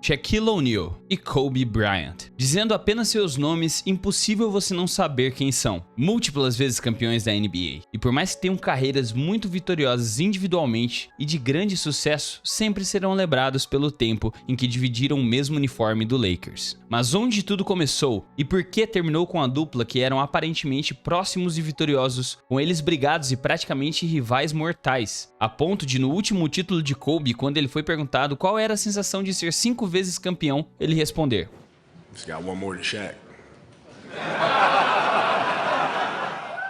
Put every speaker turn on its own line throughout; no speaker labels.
Shaquille O'Neal e Kobe Bryant. Dizendo apenas seus nomes, impossível você não saber quem são. Múltiplas vezes campeões da NBA. E por mais que tenham carreiras muito vitoriosas individualmente e de grande sucesso, sempre serão lembrados pelo tempo em que dividiram o mesmo uniforme do Lakers. Mas onde tudo começou e por que terminou com a dupla que eram aparentemente próximos e vitoriosos, com eles brigados e praticamente rivais mortais, a ponto de no último título de Kobe, quando ele foi perguntado qual era a sensação de ser 5 vezes campeão, ele responder:
Just got one more than Shaq.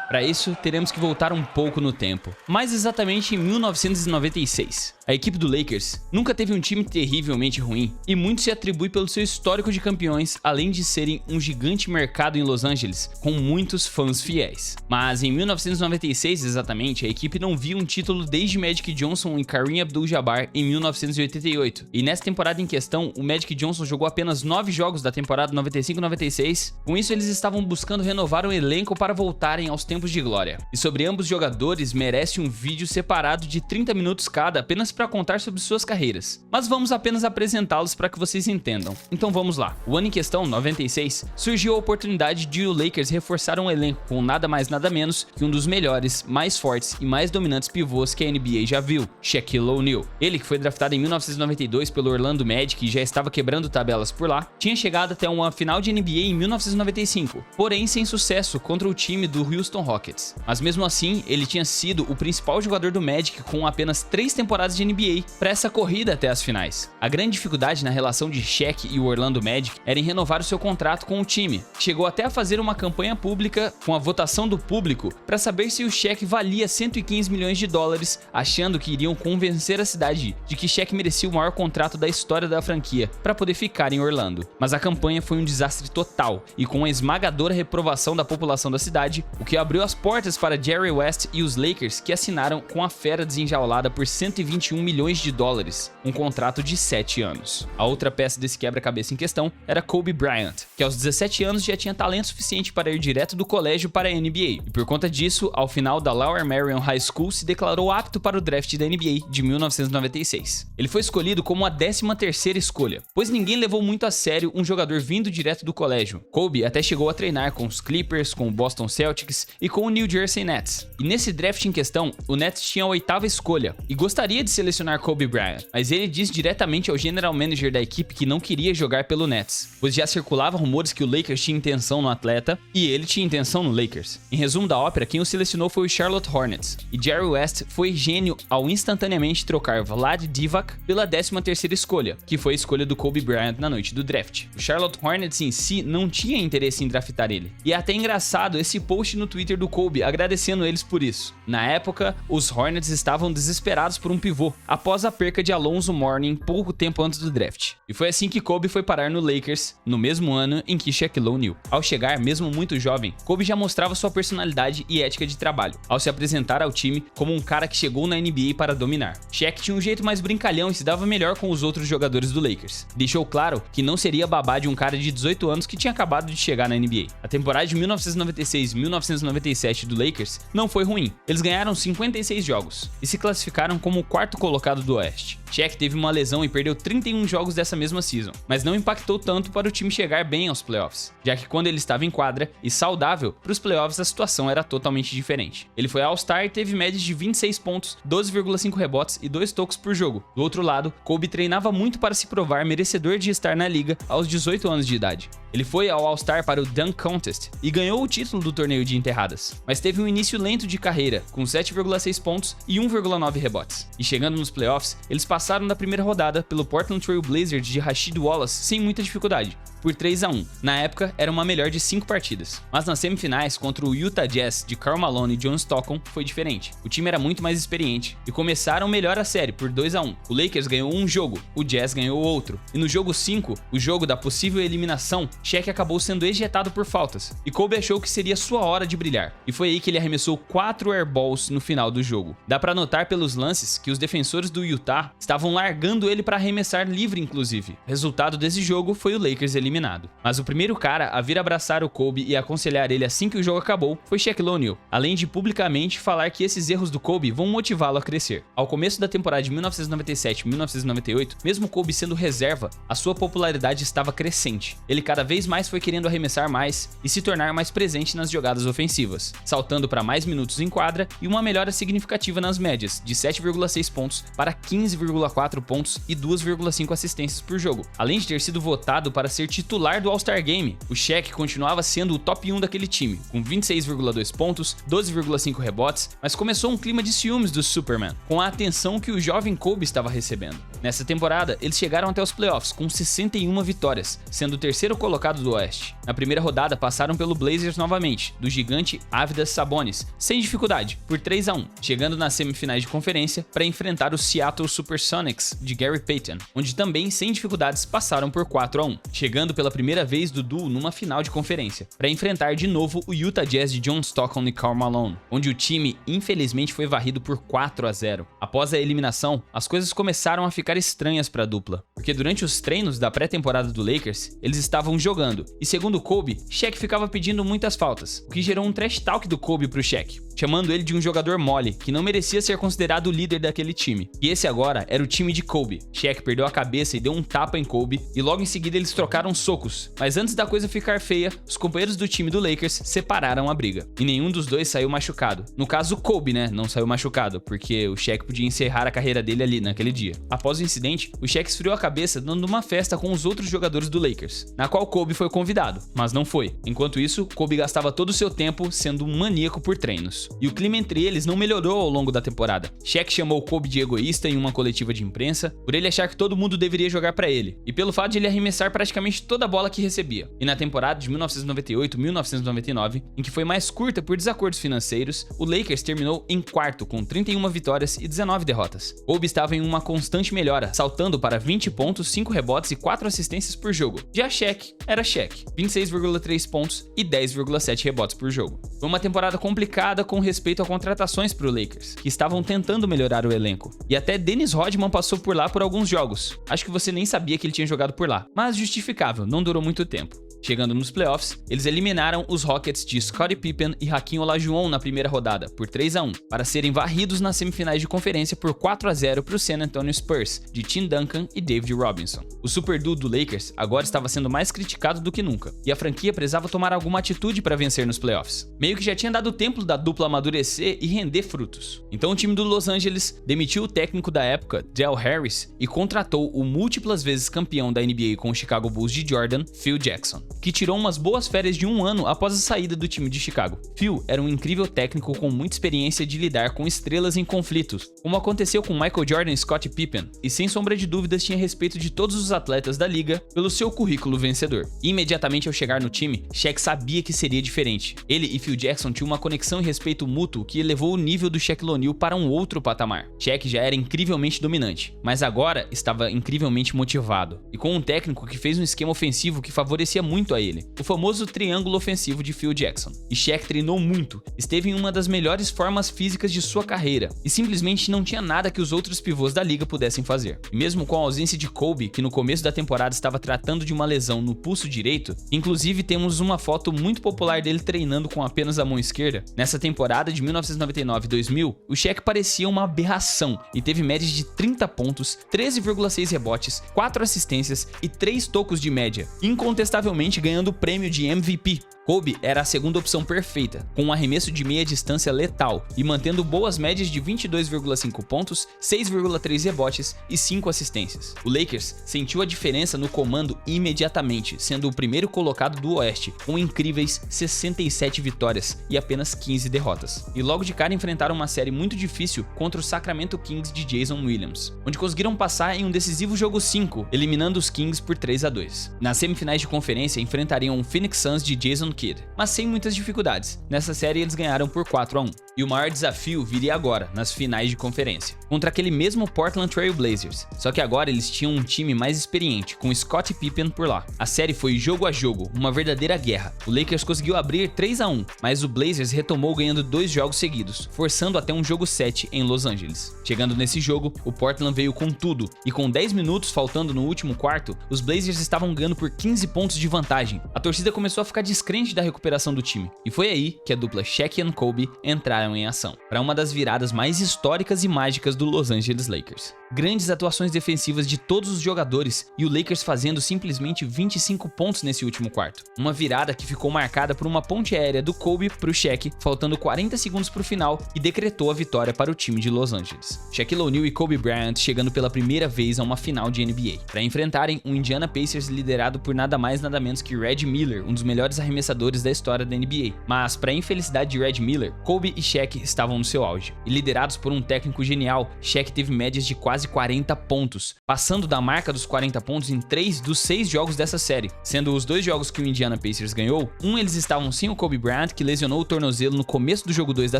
Para isso, teremos que voltar um pouco no tempo, mais exatamente em 1996. A equipe do Lakers nunca teve um time terrivelmente ruim, e muito se atribui pelo seu histórico de campeões, além de serem um gigante mercado em Los Angeles, com muitos fãs fiéis. Mas em 1996 exatamente, a equipe não via um título desde Magic Johnson e Kareem Abdul-Jabbar em 1988, e nessa temporada em questão, o Magic Johnson jogou apenas 9 jogos da temporada 95-96, com isso eles estavam buscando renovar o elenco para voltarem aos tempos de glória. E sobre ambos jogadores merece um vídeo separado de 30 minutos cada apenas para contar sobre suas carreiras, mas vamos apenas apresentá-los para que vocês entendam. Então vamos lá. O ano em questão, 96, surgiu a oportunidade de o Lakers reforçar um elenco com nada mais nada menos que um dos melhores, mais fortes e mais dominantes pivôs que a NBA já viu, Shaquille O'Neal. Ele, que foi draftado em 1992 pelo Orlando Magic e já estava quebrando tabelas por lá, tinha chegado até uma final de NBA em 1995, porém sem sucesso contra o time do Houston Rockets. Mas mesmo assim, ele tinha sido o principal jogador do Magic com apenas 3 temporadas de NBA para essa corrida até as finais. A grande dificuldade na relação de Shaq e o Orlando Magic era em renovar o seu contrato com o time. Chegou até a fazer uma campanha pública com a votação do público para saber se o Shaq valia 115 milhões de dólares, achando que iriam convencer a cidade de que Shaq merecia o maior contrato da história da franquia para poder ficar em Orlando. Mas a campanha foi um desastre total e com a esmagadora reprovação da população da cidade, o que abriu as portas para Jerry West e os Lakers, que assinaram com a fera desenjaulada por 121 milhões de dólares, um contrato de 7 anos. A outra peça desse quebra-cabeça em questão era Kobe Bryant, que aos 17 anos já tinha talento suficiente para ir direto do colégio para a NBA, e por conta disso, ao final da Lower Merion High School, se declarou apto para o draft da NBA de 1996. Ele foi escolhido como a 13ª escolha, pois ninguém levou muito a sério um jogador vindo direto do colégio. Kobe até chegou a treinar com os Clippers, com o Boston Celtics e com o New Jersey Nets. E nesse draft em questão, o Nets tinha a 8ª escolha e gostaria de selecionar Kobe Bryant, mas ele disse diretamente ao general manager da equipe que não queria jogar pelo Nets, pois já circulavam rumores que o Lakers tinha intenção no atleta e ele tinha intenção no Lakers. Em resumo da ópera, quem o selecionou foi o Charlotte Hornets, e Jerry West foi gênio ao instantaneamente trocar Vlad Divac pela 13ª escolha, que foi a escolha do Kobe Bryant na noite do draft. O Charlotte Hornets em si não tinha interesse em draftar ele, e é até engraçado esse post no Twitter do Kobe agradecendo eles por isso. Na época, os Hornets estavam desesperados por um pivô, após a perca de Alonzo Mourning pouco tempo antes do draft. E foi assim que Kobe foi parar no Lakers, no mesmo ano em que Shaquille O'Neal. Ao chegar, mesmo muito jovem, Kobe já mostrava sua personalidade e ética de trabalho, ao se apresentar ao time como um cara que chegou na NBA para dominar. Shaq tinha um jeito mais brincalhão e se dava melhor com os outros jogadores do Lakers. Deixou claro que não seria babá de um cara de 18 anos que tinha acabado de chegar na NBA. A temporada de 1996-1997 do Lakers não foi ruim. Eles ganharam 56 jogos e se classificaram como o 4º colocado do Oeste. Shaq teve uma lesão e perdeu 31 jogos dessa mesma season, mas não impactou tanto para o time chegar bem aos playoffs, já que quando ele estava em quadra e saudável, para os playoffs a situação era totalmente diferente. Ele foi All-Star e teve médias de 26 pontos, 12,5 rebotes e 2 tocos por jogo. Do outro lado, Kobe treinava muito para se provar merecedor de estar na liga aos 18 anos de idade. Ele foi ao All-Star para o Dunk Contest e ganhou o título do torneio de enterradas, mas teve um início lento de carreira, com 7,6 pontos e 1,9 rebotes. E chegando nos playoffs, eles passaram da primeira rodada pelo Portland Trail Blazers de Rasheed Wallace sem muita dificuldade, por 3-1. Na época, era uma melhor de 5 partidas. Mas nas semifinais, contra o Utah Jazz de Karl Malone e John Stockton, foi diferente. O time era muito mais experiente e começaram melhor a série, por 2-1. O Lakers ganhou um jogo, o Jazz ganhou outro. E no jogo 5, o jogo da possível eliminação, Shaq acabou sendo ejetado por faltas, e Kobe achou que seria sua hora de brilhar. E foi aí que ele arremessou 4 airballs no final do jogo. Dá pra notar pelos lances que os defensores do Utah estavam largando ele para arremessar livre inclusive. O resultado desse jogo foi o Lakers eliminado. eliminado. Mas o primeiro cara a vir abraçar o Kobe e aconselhar ele assim que o jogo acabou foi Shaquille O'Neal, além de publicamente falar que esses erros do Kobe vão motivá-lo a crescer. Ao começo da temporada de 1997-1998, mesmo Kobe sendo reserva, a sua popularidade estava crescente. Ele cada vez mais foi querendo arremessar mais e se tornar mais presente nas jogadas ofensivas, saltando para mais minutos em quadra e uma melhora significativa nas médias, de 7,6 pontos para 15,4 pontos e 2,5 assistências por jogo. Além de ter sido votado para ser titular do All-Star Game, o Shaq continuava sendo o top 1 daquele time, com 26,2 pontos, 12,5 rebotes, mas começou um clima de ciúmes do Superman, com a atenção que o jovem Kobe estava recebendo. Nessa temporada, eles chegaram até os playoffs com 61 vitórias, sendo o terceiro colocado do Oeste. Na primeira rodada, passaram pelo Blazers novamente, do gigante Arvydas Sabonis, sem dificuldade, por 3-1, chegando nas semifinais de conferência para enfrentar o Seattle Supersonics de Gary Payton, onde também sem dificuldades passaram por 4-1, chegando pela primeira vez do duo numa final de conferência, para enfrentar de novo o Utah Jazz de John Stockton e Karl Malone, onde o time infelizmente foi varrido por 4-0. Após a eliminação, as coisas começaram a ficar estranhas para a dupla, porque durante os treinos da pré-temporada do Lakers, eles estavam jogando, e segundo Kobe, Shaq ficava pedindo muitas faltas, o que gerou um trash talk do Kobe pro Shaq, chamando ele de um jogador mole, que não merecia ser considerado o líder daquele time. E esse agora era o time de Kobe. Shaq perdeu a cabeça e deu um tapa em Kobe, e logo em seguida eles trocaram socos. Mas antes da coisa ficar feia, os companheiros do time do Lakers separaram a briga, e nenhum dos dois saiu machucado. No caso, o Kobe, né, não saiu machucado, porque o Shaq podia encerrar a carreira dele ali naquele dia. Após o incidente, o Shaq esfriou a cabeça dando uma festa com os outros jogadores do Lakers, na qual Kobe foi convidado, mas não foi. Enquanto isso, Kobe gastava todo o seu tempo sendo um maníaco por treinos. E o clima entre eles não melhorou ao longo da temporada. Shaq chamou Kobe de egoísta em uma coletiva de imprensa, por ele achar que todo mundo deveria jogar pra ele, e pelo fato de ele arremessar praticamente toda a bola que recebia. E na temporada de 1998-1999, em que foi mais curta por desacordos financeiros, o Lakers terminou em quarto com 31 vitórias e 19 derrotas. Kobe estava em uma constante melhora, saltando para 20 pontos, 5 rebotes e 4 assistências por jogo. Já Shaq era Shaq, 26,3 pontos e 10,7 rebotes por jogo. Foi uma temporada complicada com respeito a contratações para o Lakers, que estavam tentando melhorar o elenco. E até Dennis Rodman passou por lá por alguns jogos. Acho que você nem sabia que ele tinha jogado por lá, mas justificável, não durou muito tempo. Chegando nos playoffs, eles eliminaram os Rockets de Scottie Pippen e Hakeem Olajuwon na primeira rodada, por 3-1, para serem varridos nas semifinais de conferência por 4-0 para o San Antonio Spurs, de Tim Duncan e David Robinson. O super duo do Lakers agora estava sendo mais criticado do que nunca, e a franquia precisava tomar alguma atitude para vencer nos playoffs. Meio que já tinha dado tempo da dupla amadurecer e render frutos. Então o time do Los Angeles demitiu o técnico da época, Del Harris, e contratou o múltiplas vezes campeão da NBA com o Chicago Bulls de Jordan, Phil Jackson, que tirou umas boas férias de um ano após a saída do time de Chicago. Phil era um incrível técnico com muita experiência de lidar com estrelas em conflitos, como aconteceu com Michael Jordan e Scottie Pippen, e sem sombra de dúvidas tinha respeito de todos os atletas da liga pelo seu currículo vencedor. Imediatamente ao chegar no time, Shaq sabia que seria diferente. Ele e Phil Jackson tinham uma conexão e respeito mútuo que elevou o nível do Shaquille O'Neal para um outro patamar. Shaq já era incrivelmente dominante, mas agora estava incrivelmente motivado, e com um técnico que fez um esquema ofensivo que favorecia muito a ele, o famoso triângulo ofensivo de Phil Jackson. E Shaq treinou muito, esteve em uma das melhores formas físicas de sua carreira, e simplesmente não tinha nada que os outros pivôs da liga pudessem fazer. E mesmo com a ausência de Kobe, que no começo da temporada estava tratando de uma lesão no pulso direito, inclusive temos uma foto muito popular dele treinando com apenas a mão esquerda, nessa temporada de 1999-2000, o Shaq parecia uma aberração e teve médias de 30 pontos, 13,6 rebotes, 4 assistências e 3 tocos de média, incontestavelmente ganhando o prêmio de MVP. Kobe era a segunda opção perfeita, com um arremesso de meia distância letal e mantendo boas médias de 22,5 pontos, 6,3 rebotes e 5 assistências. O Lakers sentiu a diferença no comando imediatamente, sendo o primeiro colocado do Oeste, com incríveis 67 vitórias e apenas 15 derrotas. E logo de cara enfrentaram uma série muito difícil contra o Sacramento Kings de Jason Williams, onde conseguiram passar em um decisivo jogo 5, eliminando os Kings por 3-2. Nas semifinais de conferência enfrentariam o Phoenix Suns de Jason Kid, mas sem muitas dificuldades. Nessa série eles ganharam por 4-1. E o maior desafio viria agora, nas finais de conferência, contra aquele mesmo Portland Trail Blazers, só que agora eles tinham um time mais experiente, com Scottie Pippen por lá. A série foi jogo a jogo, uma verdadeira guerra. O Lakers conseguiu abrir 3-1, mas o Blazers retomou ganhando 2 jogos seguidos, forçando até um jogo 7 em Los Angeles. Chegando nesse jogo, o Portland veio com tudo, e com 10 minutos faltando no último quarto, os Blazers estavam ganhando por 15 pontos de vantagem. A torcida começou a ficar descrente da recuperação do time, e foi aí que a dupla Shaq e Kobe entraram em ação, para uma das viradas mais históricas e mágicas do Los Angeles Lakers. Grandes atuações defensivas de todos os jogadores e o Lakers fazendo simplesmente 25 pontos nesse último quarto. Uma virada que ficou marcada por uma ponte aérea do Kobe pro Shaq, faltando 40 segundos pro final, e decretou a vitória para o time de Los Angeles. Shaquille O'Neal e Kobe Bryant chegando pela primeira vez a uma final de NBA, para enfrentarem um Indiana Pacers liderado por nada mais nada menos que Red Miller, um dos melhores arremessadores da história da NBA. Mas, para a infelicidade de Red Miller, Kobe e Shaq estavam no seu auge. E liderados por um técnico genial, Shaq teve médias de quase 40 pontos, passando da marca dos 40 pontos em 3 dos 6 jogos dessa série, sendo os 2 jogos que o Indiana Pacers ganhou, eles estavam sem o Kobe Bryant, que lesionou o tornozelo no começo do jogo 2 da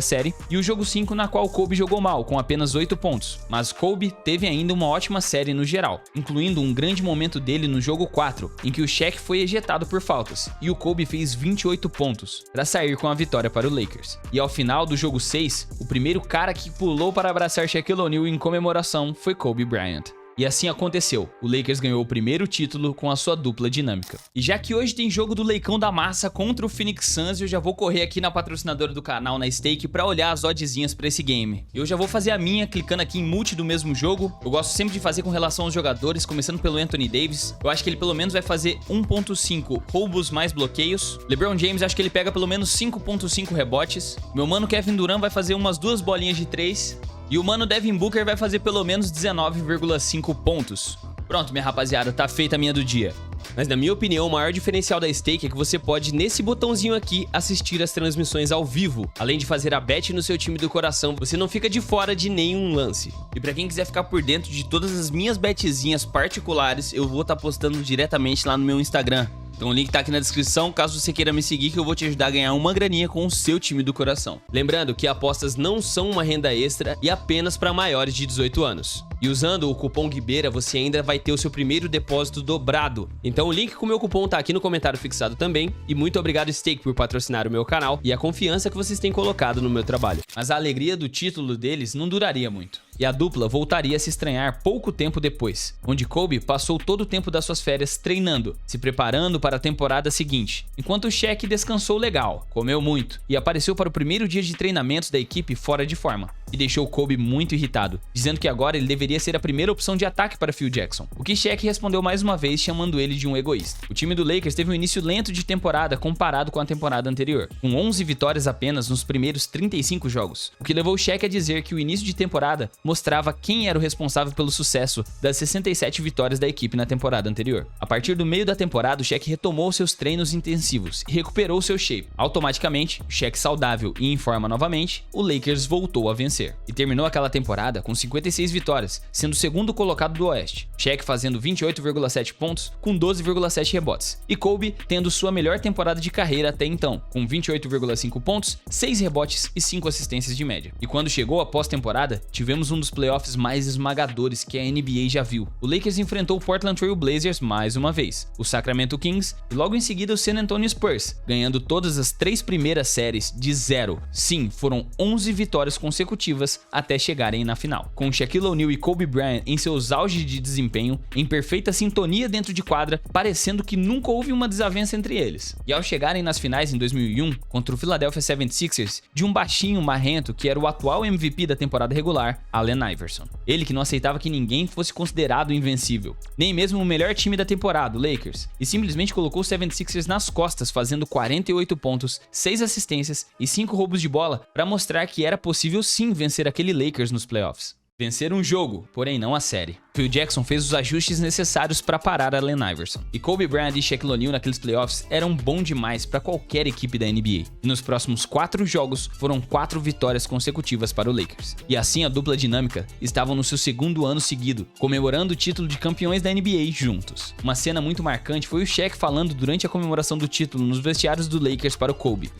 série, e o jogo 5 na qual o Kobe jogou mal, com apenas 8 pontos, mas Kobe teve ainda uma ótima série no geral, incluindo um grande momento dele no jogo 4, em que o Shaq foi ejetado por faltas, e o Kobe fez 28 pontos, para sair com a vitória para o Lakers. E ao final do jogo 6, o primeiro cara que pulou para abraçar Shaquille O'Neal em comemoração foi Kobe Bryant. E assim aconteceu, o Lakers ganhou o primeiro título com a sua dupla dinâmica. E já que hoje tem jogo do Leicão da Massa contra o Phoenix Suns, eu já vou correr aqui na patrocinadora do canal, na Stake, pra olhar as oddzinhas pra esse game. Eu já vou fazer a minha, clicando aqui em multi do mesmo jogo. Eu gosto sempre de fazer com relação aos jogadores, começando pelo Anthony Davis. Eu acho que ele pelo menos vai fazer 1.5 roubos mais bloqueios. LeBron James, acho que ele pega pelo menos 5.5 rebotes. Meu mano Kevin Durant vai fazer umas 2 bolinhas de 3. E o mano Devin Booker vai fazer pelo menos 19,5 pontos. Pronto, minha rapaziada, tá feita a minha do dia. Mas na minha opinião, o maior diferencial da Stake é que você pode, nesse botãozinho aqui, assistir as transmissões ao vivo. Além de fazer a bet no seu time do coração, você não fica de fora de nenhum lance. E pra quem quiser ficar por dentro de todas as minhas betezinhas particulares, eu vou estar postando diretamente lá no meu Instagram. Então o link tá aqui na descrição, caso você queira me seguir, que eu vou te ajudar a ganhar uma graninha com o seu time do coração. Lembrando que apostas não são uma renda extra e apenas para maiores de 18 anos. E usando o cupom Guibeira, você ainda vai ter o seu primeiro depósito dobrado. Então o link com o meu cupom tá aqui no comentário fixado também. E muito obrigado, Stake, por patrocinar o meu canal e a confiança que vocês têm colocado no meu trabalho. Mas a alegria do título deles não duraria muito. E a dupla voltaria a se estranhar pouco tempo depois, onde Kobe passou todo o tempo das suas férias treinando, se preparando para a temporada seguinte, enquanto o Shaq descansou legal, comeu muito e apareceu para o primeiro dia de treinamentos da equipe fora de forma, e deixou Kobe muito irritado, dizendo que agora ele deveria ser a primeira opção de ataque para Phil Jackson, o que Shaq respondeu mais uma vez chamando ele de um egoísta. O time do Lakers teve um início lento de temporada comparado com a temporada anterior, com 11 vitórias apenas nos primeiros 35 jogos, o que levou Shaq a dizer que o início de temporada mostrava quem era o responsável pelo sucesso das 67 vitórias da equipe na temporada anterior. A partir do meio da temporada, o Shaq retomou seus treinos intensivos e recuperou seu shape. Automaticamente, o Shaq saudável e em forma novamente, o Lakers voltou a vencer. E terminou aquela temporada com 56 vitórias, sendo o segundo colocado do Oeste. Shaq fazendo 28,7 pontos com 12,7 rebotes. E Kobe tendo sua melhor temporada de carreira até então, com 28,5 pontos, 6 rebotes e 5 assistências de média. E quando chegou a pós-temporada, tivemos um dos playoffs mais esmagadores que a NBA já viu. O Lakers enfrentou o Portland Trail Blazers mais uma vez, o Sacramento Kings e logo em seguida o San Antonio Spurs, ganhando todas as 3 primeiras séries de 0. Sim, foram 11 vitórias consecutivas até chegarem na final, com Shaquille O'Neal e Kobe Bryant em seus auges de desempenho, em perfeita sintonia dentro de quadra, parecendo que nunca houve uma desavença entre eles. E ao chegarem nas finais em 2001, contra o Philadelphia 76ers, de um baixinho marrento que era o atual MVP da temporada regular, Allen Iverson. Ele que não aceitava que ninguém fosse considerado invencível, nem mesmo o melhor time da temporada, o Lakers, e simplesmente colocou o 76ers nas costas, fazendo 48 pontos, 6 assistências e 5 roubos de bola para mostrar que era possível sim vencer aquele Lakers nos playoffs. Venceram um jogo, porém não a série. Phil Jackson fez os ajustes necessários para parar Allen Iverson. E Kobe Bryant e Shaquille O'Neal naqueles playoffs eram bom demais para qualquer equipe da NBA. E nos próximos 4 jogos foram 4 vitórias consecutivas para o Lakers. E assim a dupla dinâmica estavam no seu segundo ano seguido, comemorando o título de campeões da NBA juntos. Uma cena muito marcante foi o Shaq falando durante a comemoração do título nos vestiários do Lakers para o Kobe.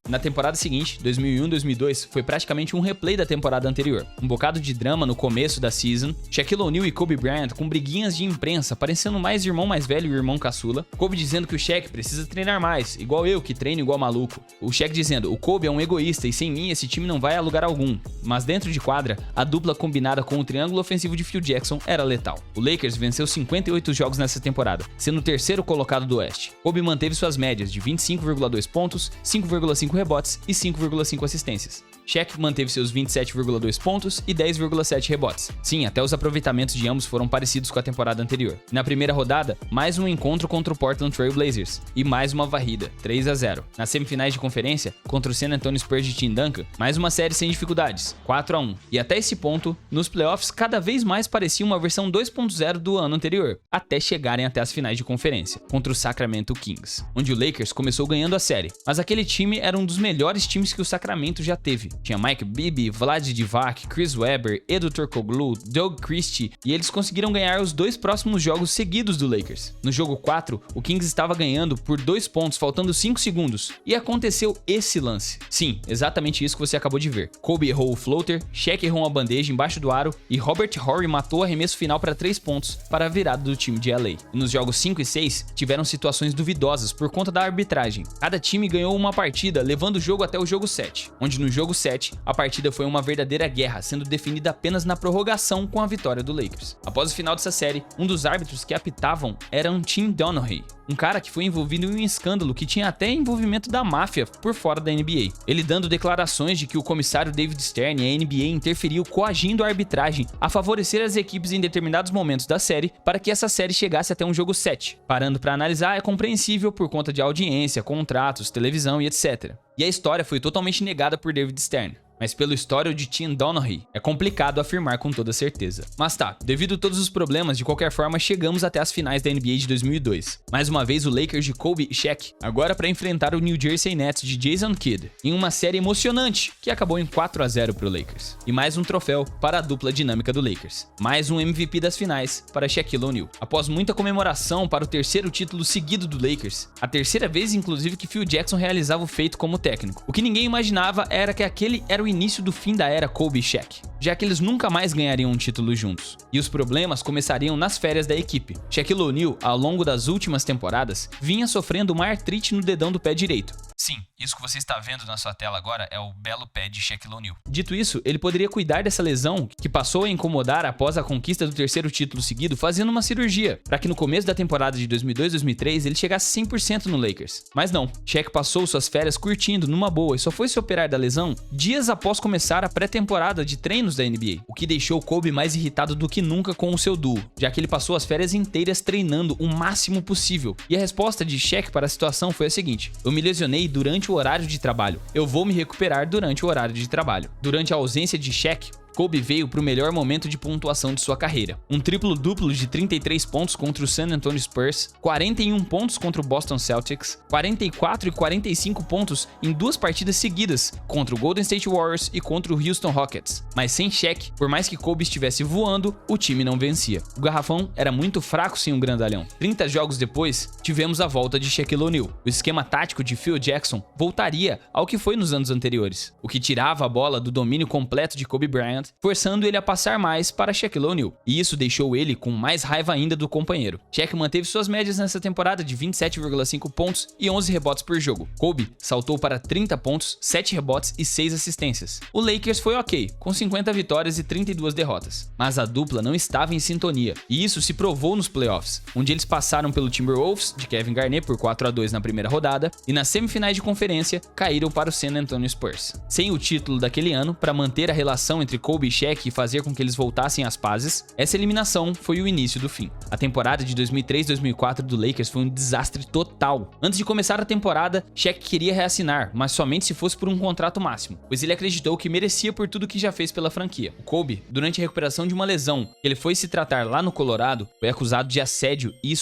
Na temporada seguinte, 2001-2002, foi praticamente um replay da temporada anterior. Um bocado de drama no começo da season, Shaquille O'Neal e Kobe Bryant com briguinhas de imprensa, parecendo mais irmão mais velho e irmão caçula. Kobe dizendo que o Shaq precisa treinar mais, igual eu que treino igual maluco. O Shaq dizendo, o Kobe é um egoísta e sem mim esse time não vai a lugar algum. Mas dentro de quadra, a dupla combinada com o triângulo ofensivo de Phil Jackson era letal. O Lakers venceu 58 jogos nessa temporada, sendo o terceiro colocado do Oeste. Kobe manteve suas médias de 25,2 pontos, 5,5 rebotes e 5,5 assistências. Shaq manteve seus 27,2 pontos e 10,7 rebotes. Sim, até os aproveitamentos de ambos foram parecidos com a temporada anterior. Na primeira rodada, mais um encontro contra o Portland Trail Blazers e mais uma varrida, 3-0. Nas semifinais de conferência, contra o San Antonio Spurs de Tim Duncan, mais uma série sem dificuldades, 4-1. E até esse ponto, nos playoffs cada vez mais parecia uma versão 2.0 do ano anterior, até chegarem até as finais de conferência, contra o Sacramento Kings, onde o Lakers começou ganhando a série, mas aquele time era um dos melhores times que o Sacramento já teve. Tinha Mike Bibby, Vlad Divac, Chris Webber, Edu Turkoglu, Doug Christie, e eles conseguiram ganhar os 2 próximos jogos seguidos do Lakers. No jogo 4, o Kings estava ganhando por 2 pontos, faltando 5 segundos, e aconteceu esse lance. Sim, exatamente isso que você acabou de ver. Kobe errou o floater, Shaq errou uma bandeja embaixo do aro, e Robert Horry matou o arremesso final para 3 pontos para a virada do time de LA. E nos jogos 5 e 6, tiveram situações duvidosas por conta da arbitragem. Cada time ganhou uma partida, levando o jogo até o jogo 7, onde no jogo 7, a partida foi uma verdadeira guerra, sendo definida apenas na prorrogação com a vitória do Lakers. Após o final dessa série, um dos árbitros que apitavam era um Tim Donaghy, um cara que foi envolvido em um escândalo que tinha até envolvimento da máfia por fora da NBA. Ele dando declarações de que o comissário David Stern e a NBA interferiu coagindo a arbitragem a favorecer as equipes em determinados momentos da série para que essa série chegasse até um jogo 7. Parando para analisar, é compreensível por conta de audiência, contratos, televisão e etc. E a história foi totalmente negada por David Stern. Mas pelo histórico de Tim Donaghy, é complicado afirmar com toda certeza. Mas tá, devido a todos os problemas, de qualquer forma, chegamos até as finais da NBA de 2002. Mais uma vez o Lakers de Kobe e Shaq, agora para enfrentar o New Jersey Nets de Jason Kidd, em uma série emocionante, que acabou em 4-0 pro Lakers. E mais um troféu para a dupla dinâmica do Lakers. Mais um MVP das finais para Shaquille O'Neal. Após muita comemoração para o terceiro título seguido do Lakers, a terceira vez inclusive que Phil Jackson realizava o feito como técnico. O que ninguém imaginava era que aquele era o início do fim da era Kobe e Shaq, já que eles nunca mais ganhariam um título juntos. E os problemas começariam nas férias da equipe. Shaquille O'Neal, ao longo das últimas temporadas, vinha sofrendo uma artrite no dedão do pé direito. Sim, isso que você está vendo na sua tela agora é o belo pé de Shaquille O'Neal. Dito isso, ele poderia cuidar dessa lesão que passou a incomodar após a conquista do terceiro título seguido, fazendo uma cirurgia, para que no começo da temporada de 2002-2003 ele chegasse 100% no Lakers. Mas não, Shaq passou suas férias curtindo numa boa e só foi se operar da lesão dias após começar a pré-temporada de treinos da NBA, o que deixou Kobe mais irritado do que nunca com o seu duo, já que ele passou as férias inteiras treinando o máximo possível. E a resposta de Shaq para a situação foi a seguinte: eu me lesionei durante o horário de trabalho, eu vou me recuperar durante o horário de trabalho. Durante a ausência de Shaq, Kobe veio para o melhor momento de pontuação de sua carreira. Um triplo-duplo de 33 pontos contra o San Antonio Spurs, 41 pontos contra o Boston Celtics, 44 e 45 pontos em 2 partidas seguidas contra o Golden State Warriors e contra o Houston Rockets. Mas sem Shaq, por mais que Kobe estivesse voando, o time não vencia. O garrafão era muito fraco sem um grandalhão. 30 jogos depois, tivemos a volta de Shaquille O'Neal. O esquema tático de Phil Jackson voltaria ao que foi nos anos anteriores, o que tirava a bola do domínio completo de Kobe Bryant, forçando ele a passar mais para Shaquille O'Neal, e isso deixou ele com mais raiva ainda do companheiro. Shaq manteve suas médias nessa temporada de 27,5 pontos e 11 rebotes por jogo. Kobe saltou para 30 pontos, 7 rebotes e 6 assistências. O Lakers foi ok, com 50 vitórias e 32 derrotas, mas a dupla não estava em sintonia, e isso se provou nos playoffs, onde eles passaram pelo Timberwolves de Kevin Garnett por 4-2 na primeira rodada, e nas semifinais de conferência caíram para o San Antonio Spurs. Sem o título daquele ano, para manter a relação entre Kobe Kobe e Shaq e fazer com que eles voltassem às pazes, essa eliminação foi o início do fim. A temporada de 2003-2004 do Lakers foi um desastre total. Antes de começar a temporada, Shaq queria reassinar, mas somente se fosse por um contrato máximo, pois ele acreditou que merecia por tudo que já fez pela franquia. O Kobe, durante a recuperação de uma lesão que ele foi se tratar lá no Colorado, foi acusado de assédio e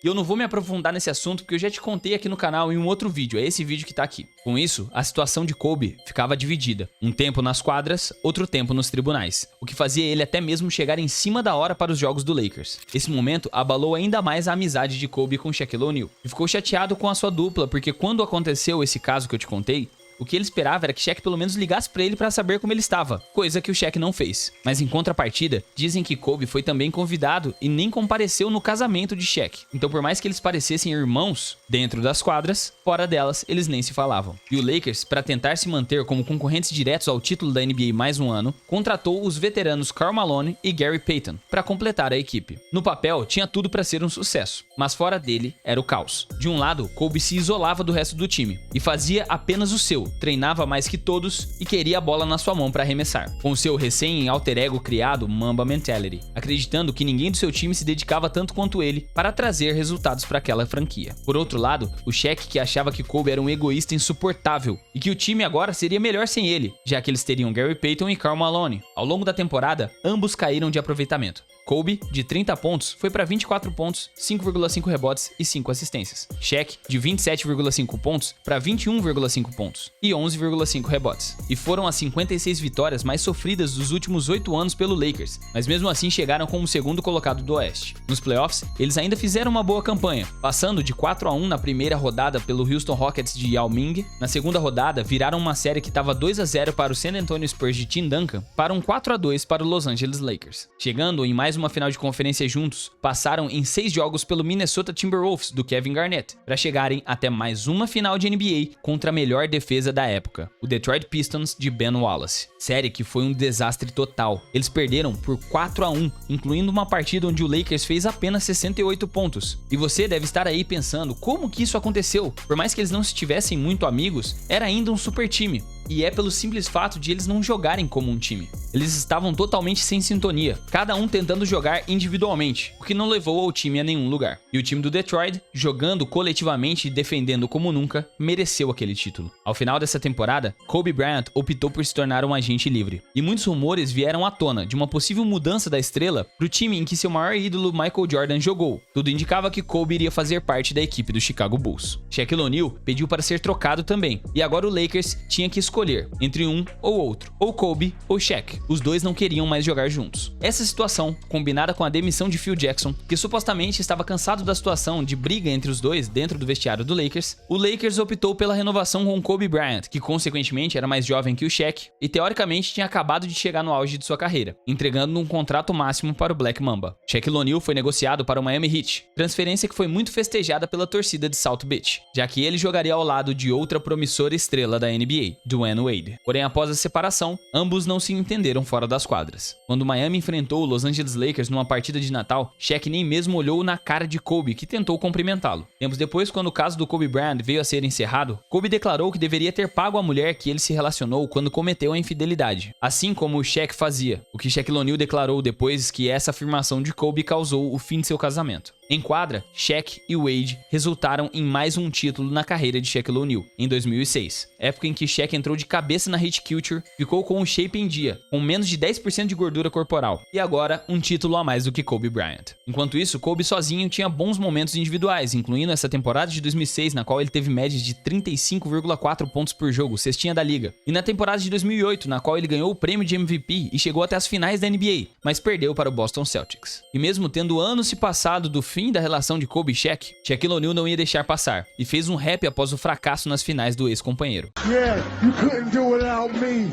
eu não vou me aprofundar nesse assunto porque eu já te contei aqui no canal em um outro vídeo, é esse vídeo que tá aqui. Com isso, a situação de Kobe ficava dividida. Um tempo nas quadras, outro tempo nos tribunais. O que fazia ele até mesmo chegar em cima da hora para os jogos do Lakers. Esse momento abalou ainda mais a amizade de Kobe com Shaquille O'Neal. E ficou chateado com a sua dupla porque quando aconteceu esse caso que eu te contei, o que ele esperava era que Shaq pelo menos ligasse pra ele pra saber como ele estava, coisa que o Shaq não fez. Mas em contrapartida, dizem que Kobe foi também convidado e nem compareceu no casamento de Shaq. Então por mais que eles parecessem irmãos dentro das quadras, fora delas eles nem se falavam. E o Lakers, para tentar se manter como concorrentes diretos ao título da NBA mais um ano, contratou os veteranos Karl Malone e Gary Payton para completar a equipe. No papel, tinha tudo para ser um sucesso, mas fora dele era o caos. De um lado, Kobe se isolava do resto do time e fazia apenas o seu, treinava mais que todos e queria a bola na sua mão para arremessar, com seu recém-alter ego criado Mamba Mentality, acreditando que ninguém do seu time se dedicava tanto quanto ele para trazer resultados para aquela franquia. Por outro lado, o Shaq, que achava que Kobe era um egoísta insuportável e que o time agora seria melhor sem ele, já que eles teriam Gary Payton e Karl Malone. Ao longo da temporada, ambos caíram de aproveitamento. Kobe, de 30 pontos, foi para 24 pontos, 5,5 rebotes e 5 assistências. Shaq, de 27,5 pontos para 21,5 pontos e 11,5 rebotes. E foram as 56 vitórias mais sofridas dos últimos 8 anos pelo Lakers, mas mesmo assim chegaram como o segundo colocado do Oeste. Nos playoffs, eles ainda fizeram uma boa campanha, passando de 4-1 na primeira rodada pelo Houston Rockets de Yao Ming. Na segunda rodada, viraram uma série que estava 2-0 para o San Antonio Spurs de Tim Duncan para um 4-2 para o Los Angeles Lakers. Chegando em mais uma final de conferência juntos, passaram em 6 jogos pelo Minnesota Timberwolves do Kevin Garnett, para chegarem até mais uma final de NBA contra a melhor defesa da época, o Detroit Pistons de Ben Wallace. Série que foi um desastre total. Eles perderam por 4-1, incluindo uma partida onde o Lakers fez apenas 68 pontos. E você deve estar aí pensando, como que isso aconteceu? Por mais que eles não estivessem muito amigos, era ainda um super time. E é pelo simples fato de eles não jogarem como um time. Eles estavam totalmente sem sintonia, cada um tentando jogar individualmente, o que não levou ao time a nenhum lugar. E o time do Detroit, jogando coletivamente e defendendo como nunca, mereceu aquele título. Ao final dessa temporada, Kobe Bryant optou por se tornar um agente livre. E muitos rumores vieram à tona de uma possível mudança da estrela para o time em que seu maior ídolo Michael Jordan jogou. Tudo indicava que Kobe iria fazer parte da equipe do Chicago Bulls. Shaquille O'Neal pediu para ser trocado também, e agora o Lakers tinha que escolher entre um ou outro, ou Kobe ou Shaq. Os dois não queriam mais jogar juntos. Essa situação, combinada com a demissão de Phil Jackson, que supostamente estava cansado da situação de briga entre os dois dentro do vestiário do Lakers, o Lakers optou pela renovação com Kobe Bryant, que consequentemente era mais jovem que o Shaq e teoricamente tinha acabado de chegar no auge de sua carreira, entregando um contrato máximo para o Black Mamba. Shaquille O'Neal foi negociado para o Miami Heat, transferência que foi muito festejada pela torcida de South Beach, já que ele jogaria ao lado de outra promissora estrela da NBA, Dwayne Wade. Porém, após a separação, ambos não se entenderam fora das quadras. Quando Miami enfrentou o Los Angeles Lakers numa partida de Natal, Shaq nem mesmo olhou na cara de Kobe, que tentou cumprimentá-lo. Tempos depois, quando o caso do Kobe Bryant veio a ser encerrado, Kobe declarou que deveria ter pago a mulher que ele se relacionou quando cometeu a infidelidade, assim como o Shaq fazia, o que Shaquille O'Neal declarou depois que essa afirmação de Kobe causou o fim de seu casamento. Em quadra, Shaq e Wade resultaram em mais um título na carreira de Shaquille O'Neal, em 2006, época em que Shaq entrou de cabeça na Hit Culture, ficou com o shape em dia, com menos de 10% de gordura corporal, e agora um título a mais do que Kobe Bryant. Enquanto isso, Kobe sozinho tinha bons momentos individuais, incluindo essa temporada de 2006, na qual ele teve médias de 35,4 pontos por jogo, cestinha da liga, e na temporada de 2008, na qual ele ganhou o prêmio de MVP e chegou até as finais da NBA, mas perdeu para o Boston Celtics. E mesmo tendo anos se passado do fim da relação de Kobe e Shaq, Shaquille O'Neal não ia deixar passar e fez um rap após o fracasso nas finais do ex-companheiro.
Yeah, you couldn't do without me.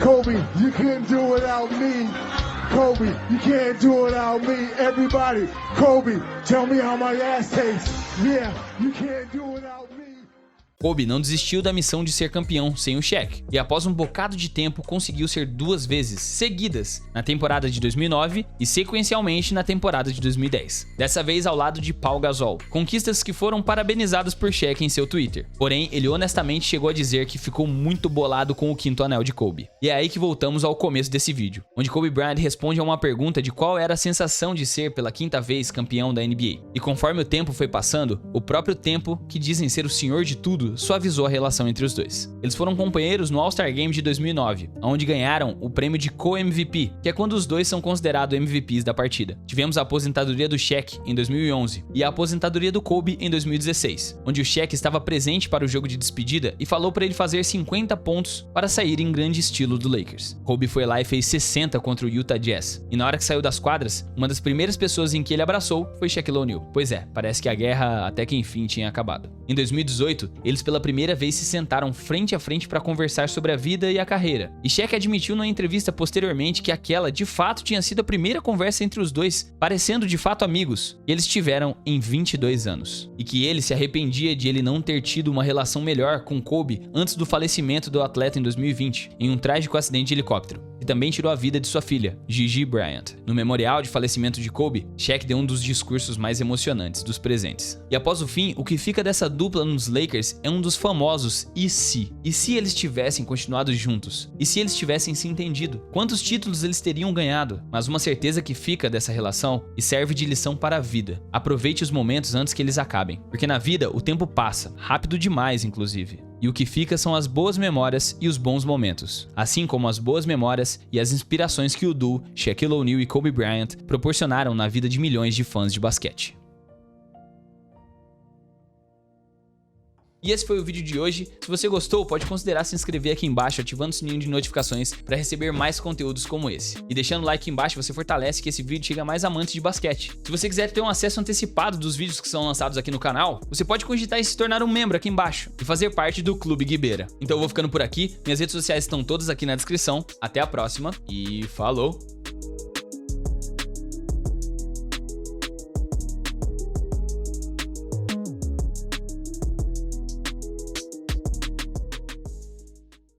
Kobe, you couldn't do without me. Kobe, you can't do without me. Everybody, Kobe, tell me how my ass tastes. Yeah, you can't do without me.
Kobe não desistiu da missão de ser campeão sem o Shaq, e após um bocado de tempo conseguiu ser 2 vezes seguidas na temporada de 2009 e sequencialmente na temporada de 2010. Dessa vez ao lado de Paul Gasol, conquistas que foram parabenizadas por Shaq em seu Twitter. Porém, ele honestamente chegou a dizer que ficou muito bolado com o 5º anel de Kobe. E é aí que voltamos ao começo desse vídeo, onde Kobe Bryant responde a uma pergunta de qual era a sensação de ser pela 5ª vez campeão da NBA. E conforme o tempo foi passando, o próprio tempo, que dizem ser o senhor de tudo, suavizou a relação entre os dois. Eles foram companheiros no All-Star Game de 2009, onde ganharam o prêmio de co-MVP, que é quando os dois são considerados MVPs da partida. Tivemos a aposentadoria do Shaq em 2011 e a aposentadoria do Kobe em 2016, onde o Shaq estava presente para o jogo de despedida e falou para ele fazer 50 pontos para sair em grande estilo do Lakers. Kobe foi lá e fez 60 contra o Utah Jazz, e na hora que saiu das quadras, uma das primeiras pessoas em que ele abraçou foi Shaquille O'Neal. Pois é, parece que a guerra até que enfim tinha acabado. Em 2018, eles pela primeira vez se sentaram frente a frente para conversar sobre a vida e a carreira, e Shaq admitiu numa entrevista posteriormente que aquela de fato tinha sido a primeira conversa entre os dois, parecendo de fato amigos, que eles tiveram em 22 anos, e que ele se arrependia de ele não ter tido uma relação melhor com Kobe antes do falecimento do atleta em 2020, em um trágico acidente de helicóptero, e também tirou a vida de sua filha, Gigi Bryant. No memorial de falecimento de Kobe, Shaq deu um dos discursos mais emocionantes dos presentes. E após o fim, o que fica dessa dupla nos Lakers é um dos famosos "e se?". E se eles tivessem continuado juntos? E se eles tivessem se entendido? Quantos títulos eles teriam ganhado? Mas uma certeza que fica dessa relação e serve de lição para a vida: aproveite os momentos antes que eles acabem, porque na vida o tempo passa, rápido demais inclusive. E o que fica são as boas memórias e os bons momentos, assim como as boas memórias e as inspirações que o duo Shaquille O'Neal e Kobe Bryant proporcionaram na vida de milhões de fãs de basquete. E esse foi o vídeo de hoje. Se você gostou, pode considerar se inscrever aqui embaixo, ativando o sininho de notificações para receber mais conteúdos como esse. E deixando o like aqui embaixo, você fortalece que esse vídeo chegue a mais amantes de basquete. Se você quiser ter um acesso antecipado dos vídeos que são lançados aqui no canal, você pode cogitar em se tornar um membro aqui embaixo e fazer parte do Clube Guibeira. Então eu vou ficando por aqui, minhas redes sociais estão todas aqui na descrição. Até a próxima e falou!